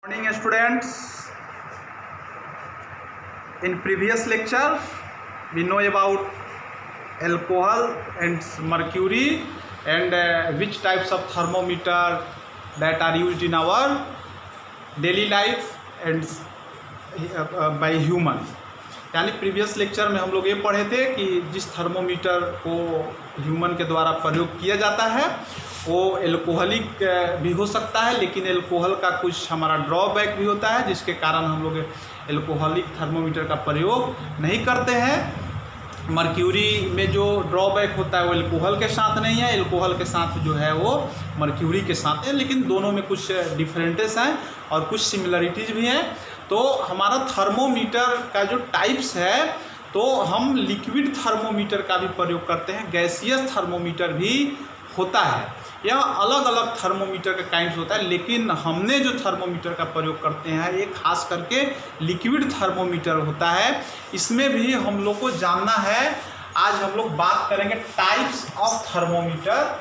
Morning students. In previous lecture we know about alcohol and mercury and which types of thermometer that are used in our daily life and by humans. यानी previous lecture में हम लोग ये पढ़े थे कि जिस thermometer को ह्यूमन के द्वारा प्रयोग किया जाता है वो एल्कोहलिक भी हो सकता है, लेकिन एल्कोहल का कुछ हमारा ड्रॉबैक भी होता है जिसके कारण हम लोग एल्कोहलिक थर्मोमीटर का प्रयोग नहीं करते हैं। मर्क्यूरी में जो ड्रॉबैक होता है वो एल्कोहल के साथ नहीं है, एल्कोहल के साथ जो है वो मर्क्यूरी के साथ है, लेकिन दोनों में कुछ डिफरेंसेस हैं और कुछ सिमिलरिटीज़ भी हैं। तो हमारा थर्मोमीटर का जो टाइप्स है, तो हम लिक्विड थर्मोमीटर का भी प्रयोग करते हैं, गैसियस थर्मोमीटर भी होता है, यह अलग अलग थर्मोमीटर का काइंड्स होता है, लेकिन हमने जो थर्मोमीटर का प्रयोग करते हैं ये खास करके लिक्विड थर्मोमीटर होता है। इसमें भी हम लोग को जानना है, आज हम लोग बात करेंगे types of thermometer.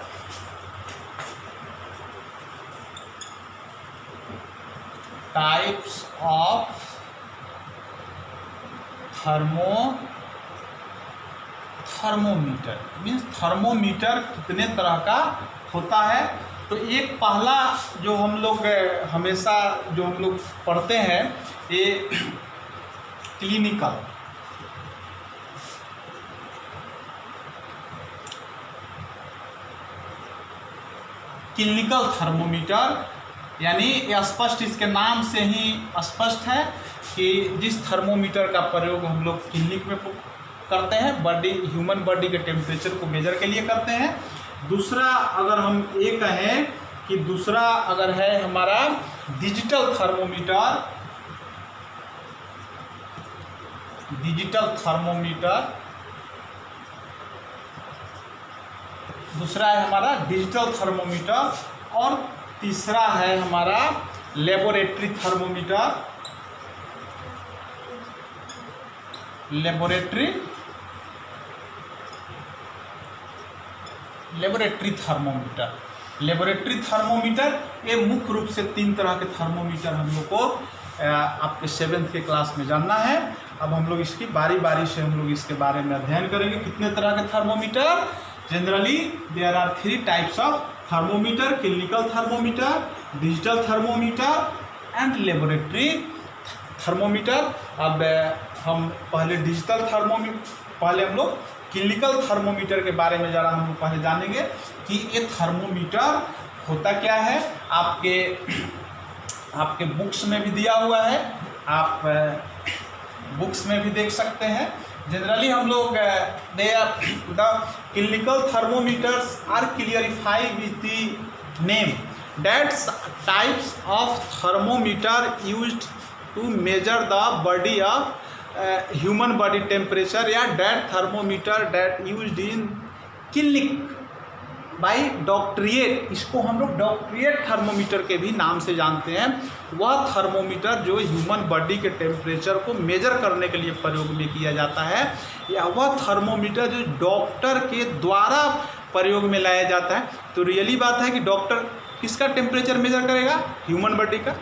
Types of thermometer means thermometer कितने तरह का होता है। तो एक पहला जो हम लोग हमेशा जो हम लोग पढ़ते हैं ये क्लिनिकल थर्मोमीटर, यानी स्पष्ट इसके नाम से ही स्पष्ट है कि जिस थर्मोमीटर का प्रयोग हम लोग क्लिनिक में करते हैं, ह्यूमन बॉडी के टेम्परेचर को मेजर के लिए करते हैं। दूसरा अगर हम ये कहें कि दूसरा अगर है हमारा डिजिटल थर्मोमीटर, दूसरा है हमारा डिजिटल थर्मोमीटर और तीसरा है हमारा लेबोरेटरी थर्मोमीटर। लेबोरेटरी थर्मोमीटर ये मुख्य रूप से 3 तरह के थर्मोमीटर हम लोग को आपके 7th के क्लास में जानना है। अब हम लोग इसकी बारी बारी से हम लोग इसके बारे में अध्ययन करेंगे। कितने तरह के thermometer? Generally there are 3 types of thermometer, clinical thermometer, digital thermometer and laboratory thermometer. अब हम पहले पहले हम लोग क्लिनिकल थर्मोमीटर के बारे में ज़रा हम लोग पहले जानेंगे कि ये थर्मोमीटर होता क्या है। आपके बुक्स में भी दिया हुआ है, आप बुक्स में भी देख सकते हैं। जनरली हम लोग the clinical thermometers are clarified with the name that's types of thermometer used to measure the body of human body temperature या that thermometer that used in clinic by doctorate. इसको हम लोग डॉक्टरिएट थर्मोमीटर के भी नाम से जानते हैं। वह थर्मोमीटर जो ह्यूमन बॉडी के टेम्परेचर को मेजर करने के लिए प्रयोग में किया जाता है, या वह थर्मोमीटर जो डॉक्टर के द्वारा प्रयोग में लाया जाता है। तो रियली बात है कि डॉक्टर किसका टेम्परेचर मेजर करेगा? ह्यूमन बॉडी का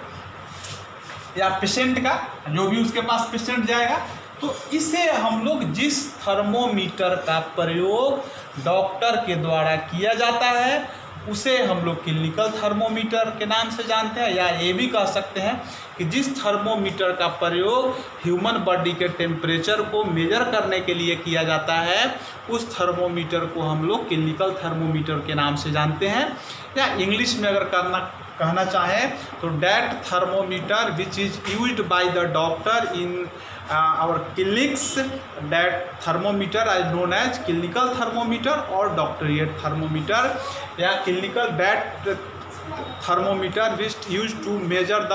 या पेशेंट का, जो भी उसके पास पेशेंट जाएगा। तो इसे हम लोग जिस थर्मोमीटर का प्रयोग डॉक्टर के द्वारा किया जाता है उसे हम लोग क्लिनिकल थर्मोमीटर के नाम से जानते हैं, या ये भी कह सकते हैं कि जिस थर्मोमीटर का प्रयोग ह्यूमन बॉडी के टेम्परेचर को मेजर करने के लिए किया जाता है उस थर्मोमीटर को हम लोग क्लिनिकल थर्मोमीटर के नाम से जानते हैं। या इंग्लिश में अगर कहना चाहें तो that thermometer which is used by the doctor in our clinics, that thermometer is known as clinical thermometer और डॉक्टरिएट थर्मोमीटर। या clinical that thermometer which used to measure the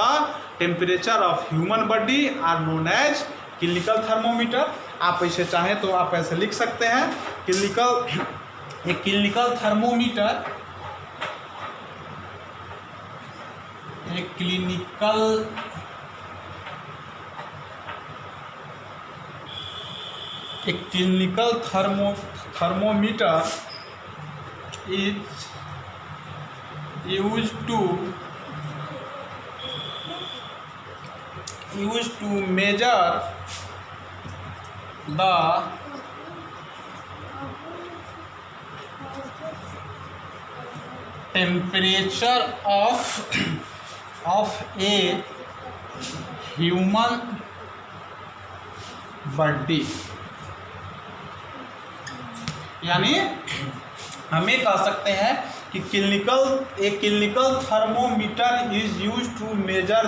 temperature of human body are known as clinical thermometer. आप ऐसे चाहें तो आप ऐसे लिख सकते हैं क्लिनिकल थर्मोमीटर एक clinical thermometer is used to used to measure the temperature of a human body। यानी हम ये कह सकते हैं कि clinical thermometer is use to measure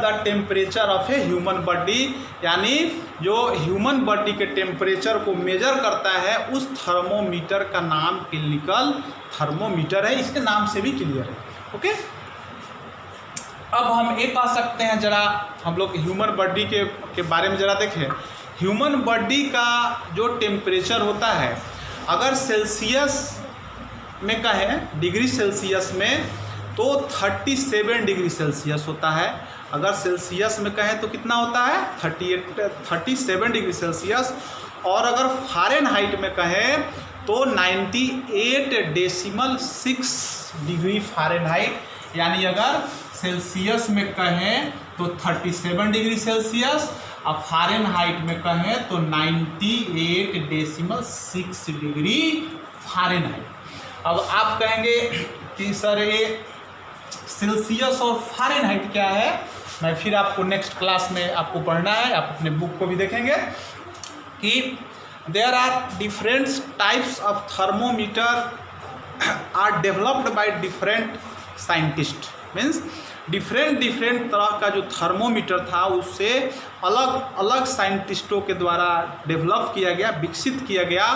the temperature of a human body, यानी जो ह्यूमन बॉडी के टेम्परेचर को मेजर करता है उस थर्मोमीटर का नाम क्लिनिकल थर्मोमीटर है। इसके नाम से भी क्लियर है। ओके, अब हम ये कह सकते हैं, जरा हम लोग ह्यूमन बॉडी के बारे में जरा देखें। ह्यूमन बॉडी का जो टेम्परेचर होता है, अगर सेल्सियस में कहें डिग्री सेल्सियस में तो 37 डिग्री सेल्सियस होता है। अगर सेल्सियस में कहें तो कितना होता है 37 डिग्री सेल्सियस। और अगर फ़ारेनहाइट में कहें तो 98.6 डिग्री फ़ारेनहाइट, यानी अगर सेल्सियस में कहें तो 37 डिग्री सेल्सियस, अब फ़ारेनहाइट में कहें तो 98.6 डिग्री फ़ारेनहाइट। अब आप कहेंगे कि सर ये सेल्सियस और फ़ारेनहाइट क्या है, मैं फिर आपको नेक्स्ट क्लास में आपको पढ़ना है, आप अपने बुक को भी देखेंगे कि there are different types of thermometer are developed by different scientist. Means different तरह का जो थर्मोमीटर था उससे अलग अलग साइंटिस्टों के द्वारा डेवलप किया गया, विकसित किया गया,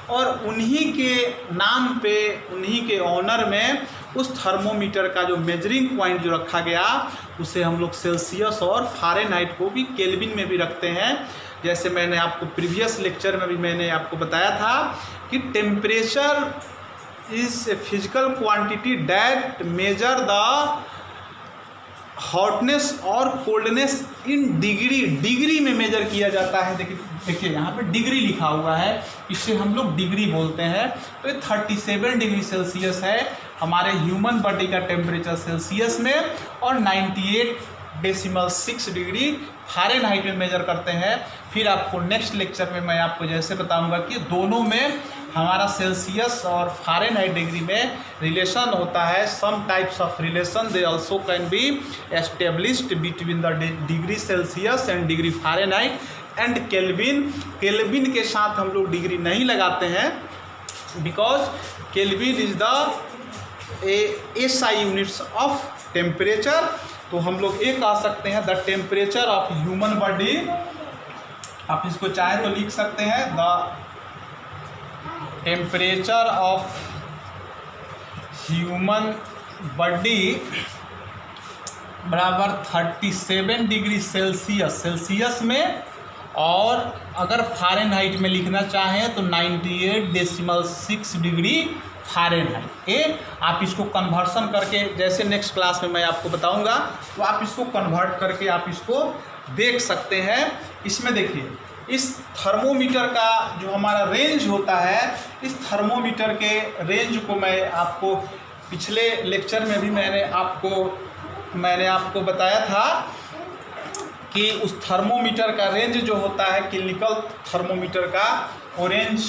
और उन्हीं के नाम पे, उन्हीं के ऑनर में उस थर्मोमीटर का जो मेजरिंग पॉइंट जो रखा गया उसे हम लोग सेल्सियस और फ़ारेनहाइट को भी केल्विन में भी रखते हैं। जैसे मैंने आपको प्रीवियस लेक्चर में भी मैंने आपको बताया था कि temperature is a physical quantity that measure the hotness और कोल्डनेस इन डिग्री में मेजर किया जाता है। देखिए यहाँ पे डिग्री लिखा हुआ है, इससे हम लोग डिग्री बोलते हैं। तो ये 37 डिग्री सेल्सियस है हमारे ह्यूमन बॉडी का टेम्परेचर सेल्सियस में, और 98.6 डिग्री फ़ारेनहाइट में मेजर करते हैं। फिर आपको नेक्स्ट लेक्चर में मैं आपको जैसे बताऊंगा कि दोनों में हमारा सेल्सियस और फ़ारेनहाइट डिग्री में रिलेशन होता है। Some types of relation they also can be established between the degree Celsius and degree Fahrenheit and Kelvin. Kelvin के साथ हम लोग डिग्री नहीं लगाते हैं, because Kelvin is the SI units of temperature. तो हम लोग ये कह सकते हैं the temperature of human body, आप इसको चाहे तो लिख सकते हैं the temperature of human body बराबर 37 डिग्री सेल्सियस में, और अगर फ़ारेनहाइट में लिखना चाहें तो 98.6 डिग्री फ़ारेनहाइट। ये आप इसको कन्वर्सन करके, जैसे नेक्स्ट क्लास में मैं आपको बताऊंगा, तो आप इसको कन्वर्ट करके आप इसको देख सकते हैं। इसमें देखिए इस थर्मोमीटर का जो हमारा रेंज होता है, इस थर्मोमीटर के रेंज को मैं आपको पिछले लेक्चर में भी मैंने आपको बताया था कि उस थर्मोमीटर का रेंज जो होता है क्लिनिकल थर्मोमीटर का, वो रेंज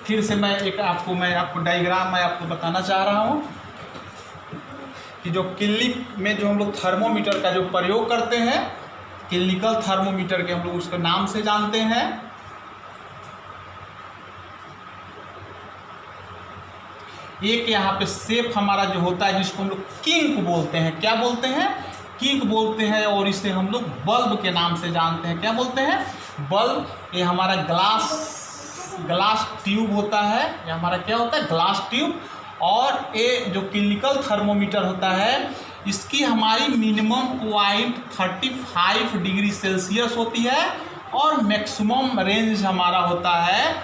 फिर से मैं आपको डायग्राम में आपको बताना चाह रहा हूँ कि जो क्लिनिक में जो हम लोग थर्मोमीटर का जो प्रयोग करते हैं, क्लिनिकल थर्मोमीटर के हम लोग उसके नाम से जानते हैं। एक यहाँ पे शेप हमारा जो होता है जिसको हम लोग किंक बोलते हैं, क्या बोलते हैं, किंक बोलते हैं, और इसे हम लोग बल्ब के नाम से जानते हैं। क्या बोलते हैं, बल्ब। ये हमारा ग्लास ट्यूब होता है, ये हमारा क्या होता है, ग्लास ट्यूब। और ये जो क्लिनिकल थर्मोमीटर होता है, इसकी हमारी मिनिमम पॉइंट 35 डिग्री सेल्सियस होती है, और मैक्सिमम रेंज हमारा होता है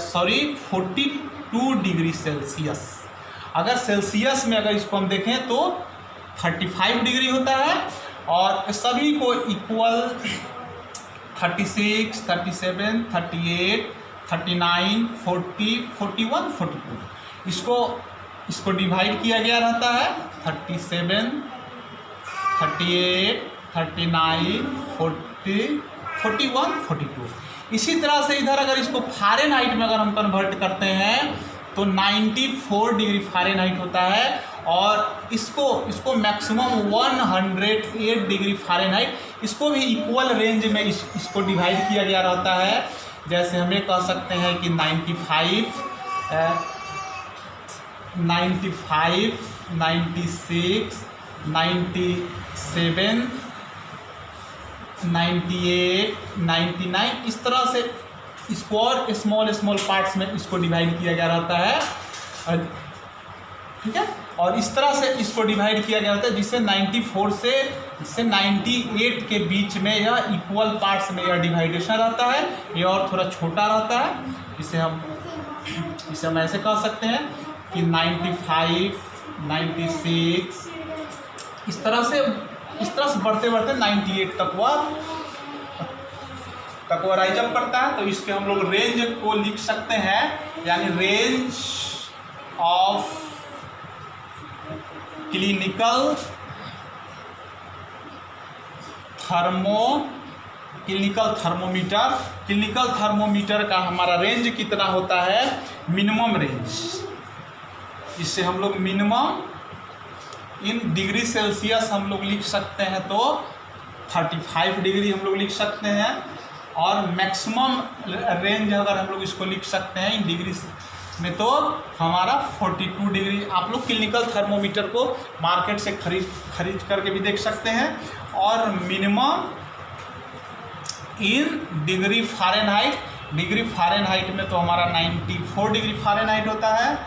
42 डिग्री सेल्सियस। अगर सेल्सियस में अगर इसको हम देखें तो 35 डिग्री होता है, और सभी को इक्वल 36, 37, 38, 39, 40, 41, 42 इसको डिवाइड किया गया रहता है। 37, 38, 39, 40, 41, 42। इसी तरह से इधर अगर इसको फ़ारेनहाइट में अगर हम कन्वर्ट करते हैं तो 94 डिग्री फ़ारेनहाइट होता है, और इसको मैक्सिमम 108 डिग्री फ़ारेनहाइट, इसको भी इक्वल रेंज में इसको डिवाइड किया गया रहता है। जैसे हम ये कह सकते हैं कि 95, 96, 97, 98, 99, इस तरह से इसको और स्मॉल पार्ट्स में इसको डिवाइड किया गया रहता है, ठीक है। और इस तरह से इसको डिवाइड किया गया रहता है जिससे 94 से 98 के बीच में यह इक्वल पार्ट्स में यह डिवाइडेशन रहता है। ये और थोड़ा छोटा रहता है, इसे हम ऐसे कह सकते हैं कि 95, 96, इस तरह से बढ़ते बढ़ते 98 तक वह राइज अप करता है। तो इसके हम लोग रेंज को लिख सकते हैं, यानी रेंज ऑफ क्लिनिकल थर्मोमीटर का हमारा रेंज कितना होता है, मिनिमम रेंज। इससे हम लोग मिनिमम इन डिग्री सेल्सियस हम लोग लिख सकते हैं तो 35 डिग्री हम लोग लिख सकते हैं, और मैक्सिमम रेंज अगर हम लोग इसको लिख सकते हैं इन डिग्री में तो हमारा 42 डिग्री। आप लोग क्लिनिकल थर्मोमीटर को मार्केट से खरीद करके भी देख सकते हैं। और मिनिमम इन डिग्री फ़ारेनहाइट में तो हमारा 94 डिग्री फ़ारेनहाइट होता है,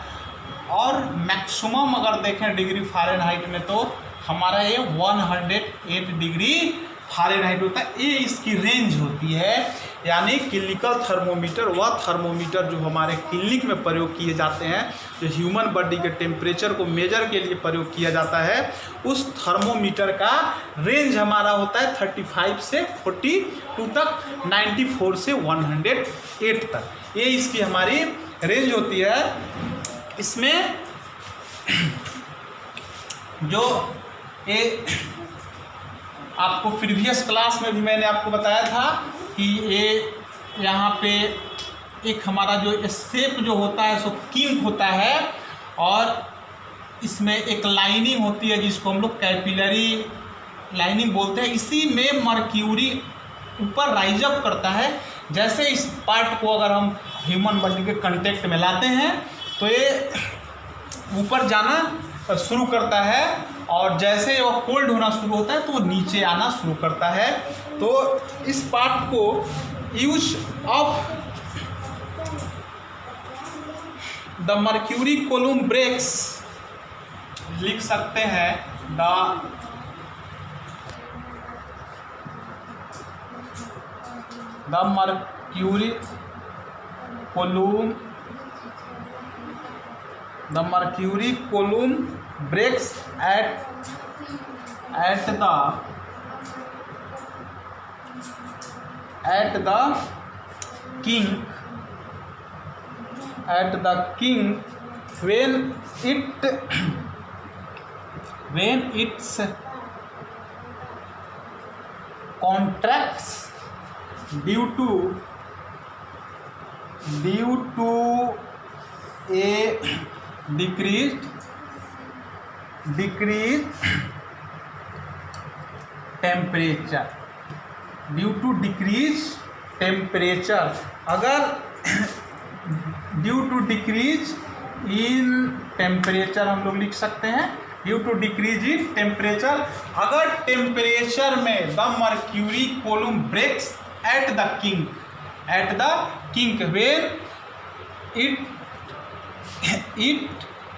और मैक्सिमम अगर देखें डिग्री फ़ारेनहाइट में तो हमारा ये 108 डिग्री फ़ारेनहाइट होता है। ये इसकी रेंज होती है। यानी क्लिनिकल थर्मोमीटर वह थर्मोमीटर जो हमारे क्लिनिक में प्रयोग किए जाते हैं, जो ह्यूमन बॉडी के टेम्परेचर को मेजर के लिए प्रयोग किया जाता है, उस थर्मोमीटर का रेंज हमारा होता है 35 से 42 तक, 94 से 108 तक। ये इसकी हमारी रेंज होती है। इसमें जो ये आपको प्रीवियस क्लास में भी मैंने आपको बताया था कि ये यहाँ पे एक हमारा जो शेप जो होता है सो किंक होता है, और इसमें एक लाइनिंग होती है जिसको हम लोग कैपिलरी लाइनिंग बोलते हैं। इसी में मर्क्यूरी ऊपर राइज अप करता है। जैसे इस पार्ट को अगर हम ह्यूमन बॉडी के कांटेक्ट में लाते हैं तो ये ऊपर जाना शुरू करता है, और जैसे वो कोल्ड होना शुरू होता है तो वो नीचे आना शुरू करता है। तो इस पार्ट को use of the mercury column breaks लिख सकते हैं। The mercury column breaks at the kink when its contracts due to a decreased temperature, अगर due to decrease in temperature हम लोग लिख सकते हैं। Due to decrease in temperature, अगर टेम्परेचर में the mercury column breaks at the kink when it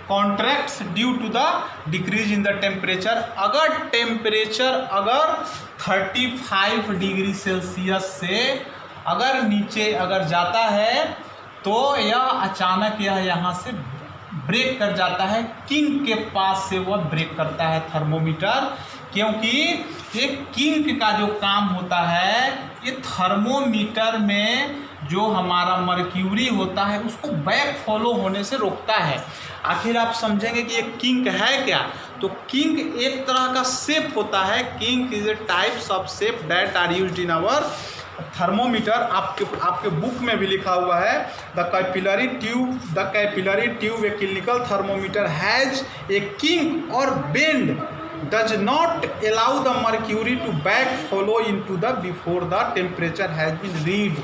contracts due to the decrease in the temperature. अगर temperature 35 degree Celsius से अगर नीचे अगर जाता है तो यह अचानक यहाँ से ब्रेक कर जाता है। किंक के पास से वह ब्रेक करता है थर्मोमीटर, क्योंकि ये किंक का जो काम होता है, ये थर्मोमीटर में जो हमारा मर्क्यूरी होता है उसको बैक फॉलो होने से रोकता है। आखिर आप समझेंगे कि ये किंक है क्या, तो किंक एक तरह का शेप होता है। Kink is a types of shape that are used in our thermometer. आपके बुक में भी लिखा हुआ है the capillary tube a clinical thermometer has a kink और bend does not allow the mercury to back follow into the before the temperature has been read.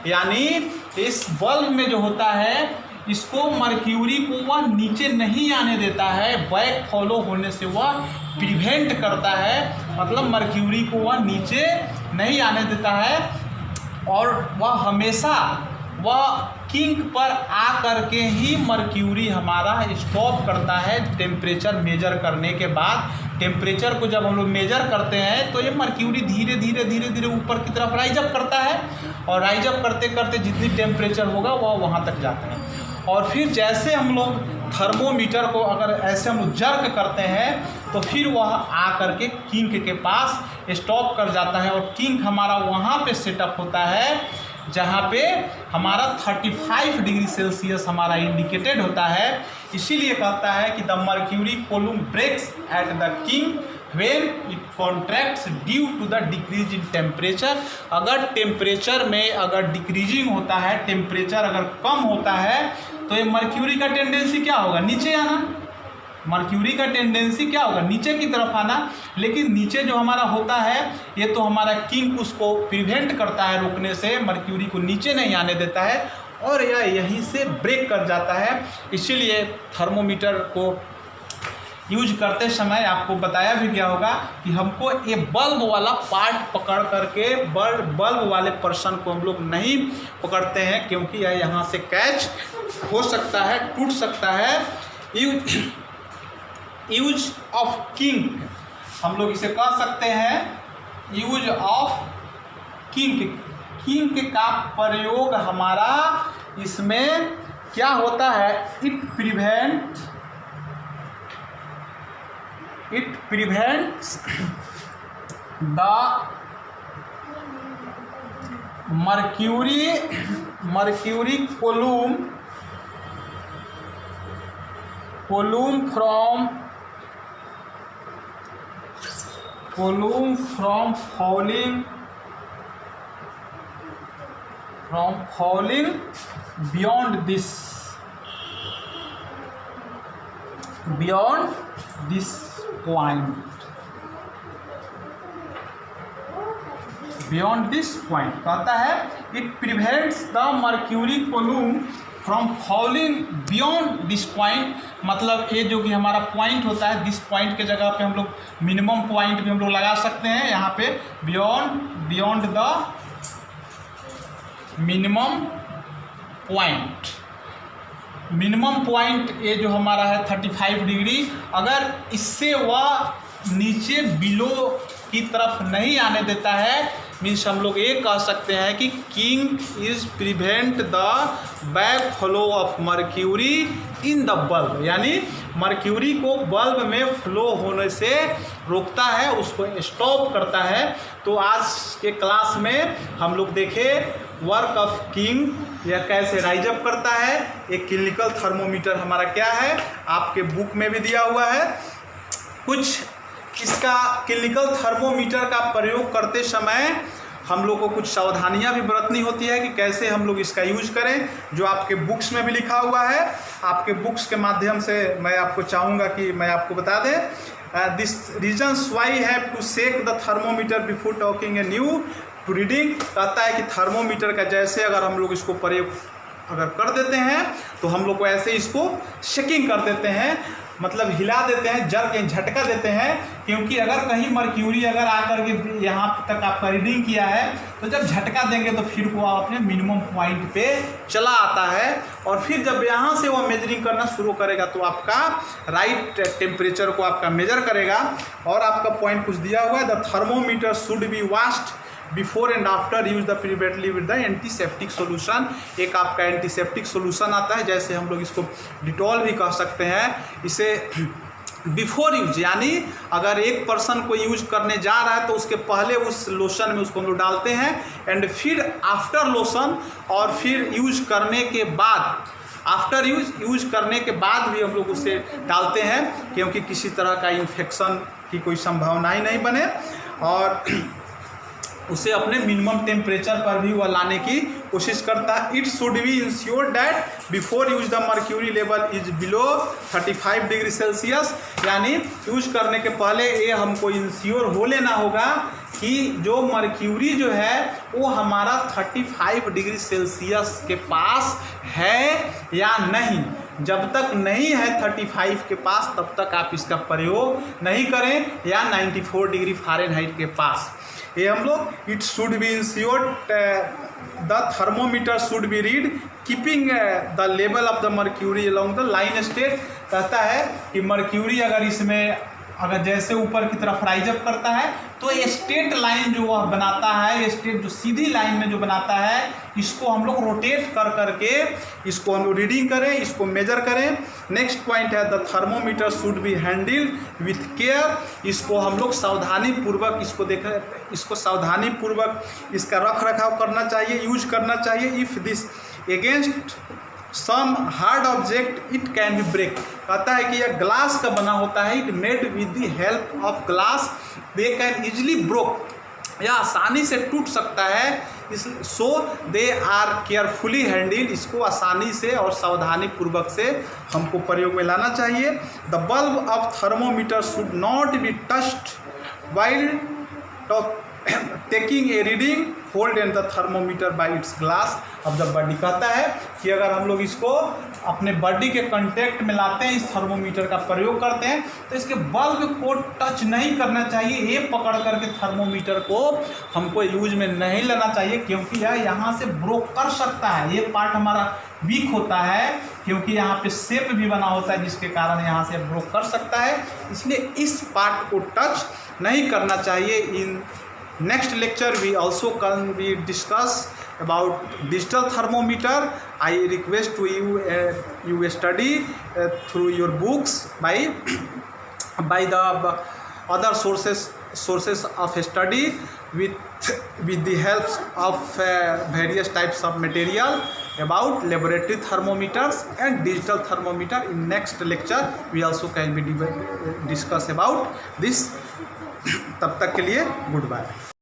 यानी इस bulb में जो होता है इसको मर्क्यूरी को वह नीचे नहीं आने देता है, बैक फॉलो होने से वह प्रिवेंट करता है, मतलब मर्क्यूरी को वह नीचे नहीं आने देता है और वह हमेशा वह किंक पर आ करके ही मर्क्यूरी हमारा स्टॉप करता है। टेम्परेचर मेजर करने के बाद टेम्परेचर को जब हम लोग मेजर करते हैं तो ये मर्क्यूरी धीरे धीरे ऊपर की तरफ राइज अप करता है और राइज अप करते करते जितनी टेम्परेचर होगा वह वहाँ तक जाता है। और फिर जैसे हम लोग थर्मोमीटर को अगर ऐसे हम जर्क करते हैं तो फिर वह आ करके किंक के पास स्टॉप कर जाता है और किंक हमारा वहाँ पे सेटअप होता है जहाँ पे हमारा 35 डिग्री सेल्सियस हमारा इंडिकेटेड होता है। इसीलिए कहता है कि the mercury column breaks at the kink when it contracts due to the decrease in temperature. अगर टेम्परेचर में अगर डिक्रीजिंग होता है, टेम्परेचर अगर कम होता है तो ये मर्क्यूरी का टेंडेंसी क्या होगा, नीचे आना। मर्क्यूरी का टेंडेंसी क्या होगा, नीचे की तरफ आना। लेकिन नीचे जो हमारा होता है ये तो हमारा किंक उसको प्रिवेंट करता है रोकने से, मर्क्यूरी को नीचे नहीं आने देता है और यह यहीं से ब्रेक कर जाता है। इसीलिए थर्मोमीटर को यूज करते समय आपको बताया भी गया होगा कि हमको ये बल्ब वाला पार्ट पकड़ करके बल्ब वाले पर्सन को हम लोग नहीं पकड़ते हैं क्योंकि यह यहाँ से कैच हो सकता है, टूट सकता है। यूज ऑफ किंक, हम लोग इसे कह सकते हैं यूज ऑफ किंक। किंक का प्रयोग हमारा इसमें क्या होता है, it prevents the mercury column from falling beyond this point कहता है it prevents the mercury column from falling beyond this point। मतलब ये जो कि हमारा पॉइंट होता है, दिस पॉइंट के जगह पे हम लोग मिनिमम पॉइंट भी हम लोग लगा सकते हैं। यहाँ पे बियॉन्ड द मिनिमम पॉइंट ये जो हमारा है 35 डिग्री, अगर इससे वह नीचे बिलो की तरफ नहीं आने देता है, मीन्स हम लोग ये कह सकते हैं कि kink is prevent the back flow of mercury in the bulb. यानी मर्क्यूरी को बल्ब में फ्लो होने से रोकता है, उसको स्टॉप करता है। तो आज के क्लास में हम लोग देखे वर्क ऑफ किंक, यह कैसे राइज अप करता है। एक क्लिनिकल थर्मोमीटर हमारा क्या है आपके बुक में भी दिया हुआ है। कुछ इसका क्लिनिकल थर्मोमीटर का प्रयोग करते समय हम लोग को कुछ सावधानियां भी बरतनी होती है कि कैसे हम लोग इसका यूज करें, जो आपके बुक्स में भी लिखा हुआ है। आपके बुक्स के माध्यम से मैं आपको चाहूँगा कि मैं आपको बता दें this reasons why have to shake the thermometer before taking a new to reading. कहता है कि थर्मोमीटर का जैसे अगर हम लोग इसको प्रयोग अगर कर देते हैं तो हम लोग को ऐसे इसको शेकिंग कर देते हैं, मतलब हिला देते हैं, जर्क झटका देते हैं। क्योंकि अगर कहीं मर्क्यूरी अगर आकर के यहाँ तक आपका रीडिंग किया है तो जब झटका देंगे तो फिर वो अपने मिनिमम पॉइंट पे चला आता है और फिर जब यहाँ से वो मेजरिंग करना शुरू करेगा तो आपका राइट टेम्परेचर को आपका मेजर करेगा। और आपका पॉइंट कुछ दिया हुआ है, the thermometer should be washed before and after use the preventively with the antiseptic solution. एक आपका एंटीसेप्टिक सोल्यूशन आता है, जैसे हम लोग इसको डिटॉल भी कह सकते हैं। इसे बिफोर यूज, यानी अगर एक पर्सन को यूज करने जा रहा है तो उसके पहले उस लोशन में उसको हम लोग डालते हैं, एंड फिर आफ्टर लोशन, और फिर यूज करने के बाद आफ्टर यूज करने के बाद भी हम लोग उसे डालते हैं, क्योंकि किसी तरह का इन्फेक्शन की कोई संभावना ही नहीं बने, और उसे अपने मिनिमम टेम्परेचर पर भी वह लाने की कोशिश करता है। It should be ensure that before use the mercury level is below 35 degree Celsius, यानी यूज करने के पहले ये हमको इंश्योर हो लेना होगा कि जो मर्क्यूरी जो है वो हमारा 35 डिग्री सेल्सियस के पास है या नहीं। जब तक नहीं है 35 के पास तब तक आप इसका प्रयोग नहीं करें, या 94 डिग्री फ़ारेनहाइट के पास। ये हम लोग it should be insured the thermometer should B read keeping the level of the mercury along the line state. कहता है कि मर्क्यूरी अगर इसमें अगर जैसे ऊपर की तरफ राइज अप करता है तो स्ट्रेट लाइन जो वह बनाता है, स्ट्रेट जो सीधी लाइन में जो बनाता है, इसको हम लोग रोटेट कर करके इसको हम लोग रीडिंग करें, इसको मेजर करें। नेक्स्ट पॉइंट है the thermometer should be handled with care. इसको हम लोग सावधानी पूर्वक इसको सावधानी पूर्वक इसका रख रखाव करना चाहिए, यूज करना चाहिए। If this against some hard object it can be break. कहता है कि यह ग्लास का बना होता है, it made with the help of glass they can easily broke, यह आसानी से टूट सकता है। So they are carefully handle, इसको आसानी से और सावधानी पूर्वक से हमको प्रयोग में लाना चाहिए। The bulb of thermometer should not be touched while taking a reading hold in the thermometer bye it's glass of the body. कहता है कि अगर हम लोग इसको अपने बॉडी के कांटेक्ट में लाते हैं, इस थर्मोमीटर का प्रयोग करते हैं, तो इसके बल्ब को टच नहीं करना चाहिए। ये पकड़ करके थर्मोमीटर को हमको यूज में नहीं लेना चाहिए, क्योंकि यह यहाँ से ब्रोक कर सकता है। ये पार्ट हमारा वीक होता है, क्योंकि यहाँ पे शेप भी बना होता है, जिसके कारण यहाँ से ब्रोक कर सकता है। इसलिए इस पार्ट को टच नहीं करना चाहिए। इन next lecture we also can be discuss about digital thermometer. I request to you you study through your books by the other sources of study with the help of various types of material about laboratory thermometers and digital thermometer. In next lecture we also can be discuss about this. तब तक के लिए good bye.